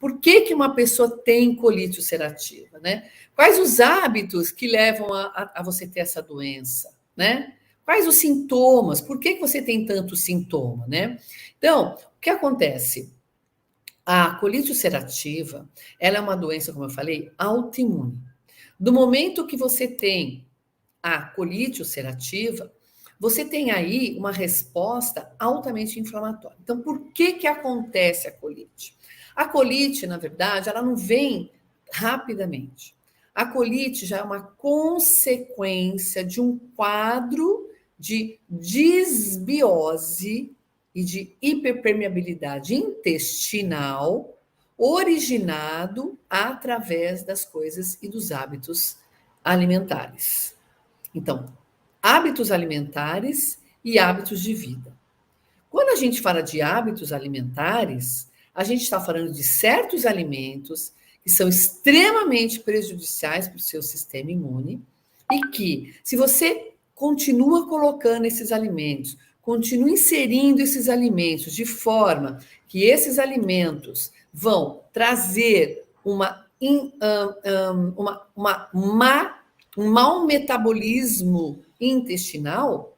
Por que uma pessoa tem colite ulcerativa, né? Quais os hábitos que levam a você ter essa doença, né? Quais os sintomas? Por que você tem tanto sintoma, né? Então, o que acontece? A colite ulcerativa, ela é uma doença, como eu falei, autoimune. Do momento que você tem a colite ulcerativa, você tem aí uma resposta altamente inflamatória. Então, por que acontece a colite? A colite, na verdade, ela não vem rapidamente. A colite já é uma consequência de um quadro de disbiose e de hiperpermeabilidade intestinal originado através das coisas e dos hábitos alimentares. Então, hábitos alimentares e hábitos de vida. Quando a gente fala de hábitos alimentares, a gente está falando de certos alimentos que são extremamente prejudiciais para o seu sistema imune e que, se você continua colocando esses alimentos, continua inserindo esses alimentos de forma que esses alimentos vão trazer um mau metabolismo intestinal,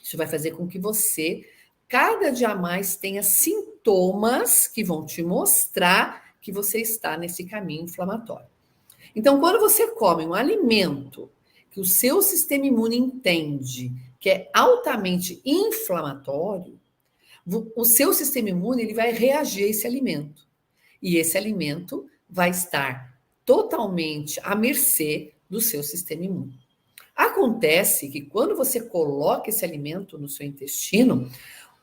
isso vai fazer com que você cada dia mais tenha sintomas que vão te mostrar que você está nesse caminho inflamatório. Então, quando você come um alimento que o seu sistema imune entende que é altamente inflamatório, o seu sistema imune ele vai reagir a esse alimento. E esse alimento vai estar totalmente à mercê do seu sistema imune. Acontece que quando você coloca esse alimento no seu intestino,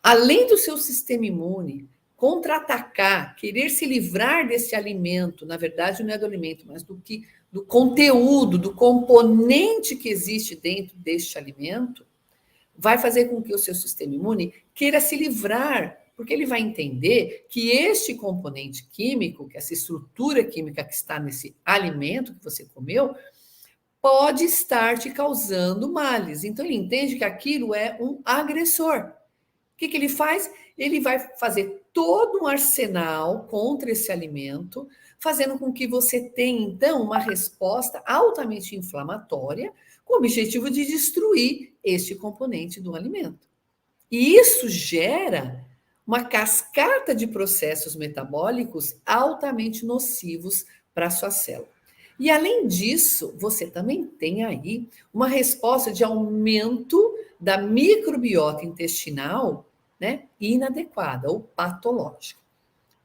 além do seu sistema imune contra-atacar, querer se livrar desse alimento, na verdade não é do alimento, mas do conteúdo, do componente que existe dentro deste alimento, vai fazer com que o seu sistema imune queira se livrar, porque ele vai entender que este componente químico, que essa estrutura química que está nesse alimento que você comeu, pode estar te causando males. Então, ele entende que aquilo é um agressor. O que ele faz? Ele vai fazer todo um arsenal contra esse alimento, fazendo com que você tenha, então, uma resposta altamente inflamatória, com o objetivo de destruir este componente do alimento. E isso gera uma cascata de processos metabólicos altamente nocivos para a sua célula. E, além disso, você também tem aí uma resposta de aumento da microbiota intestinal, né, inadequada ou patológica,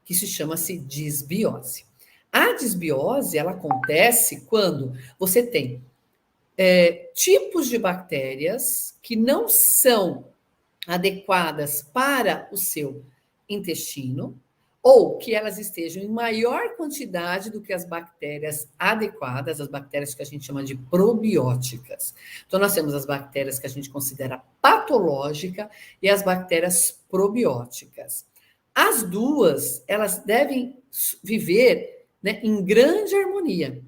que se chama-se disbiose. A disbiose, ela acontece quando você tem tipos de bactérias que não são adequadas para o seu intestino, ou que elas estejam em maior quantidade do que as bactérias adequadas, as bactérias que a gente chama de probióticas. Então, nós temos as bactérias que a gente considera patológica e as bactérias probióticas. As duas, elas devem viver, né, em grande harmonia.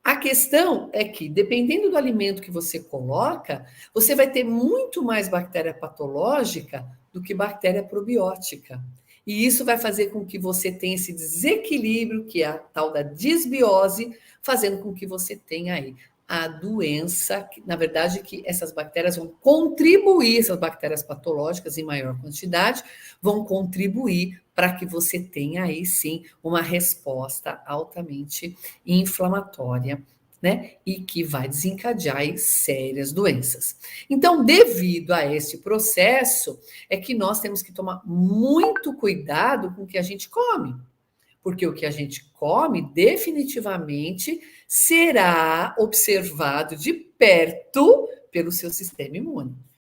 A questão é que, dependendo do alimento que você coloca, você vai ter muito mais bactéria patológica do que bactéria probiótica. E isso vai fazer com que você tenha esse desequilíbrio, que é a tal da disbiose, fazendo com que você tenha aí a doença, que, na verdade, que essas bactérias vão contribuir, essas bactérias patológicas em maior quantidade, vão contribuir para que você tenha aí sim uma resposta altamente inflamatória, né? E que vai desencadear aí sérias doenças. Então, devido a esse processo, é que nós temos que tomar muito cuidado com o que a gente come. Porque o que a gente come definitivamente será observado de perto pelo seu sistema imune.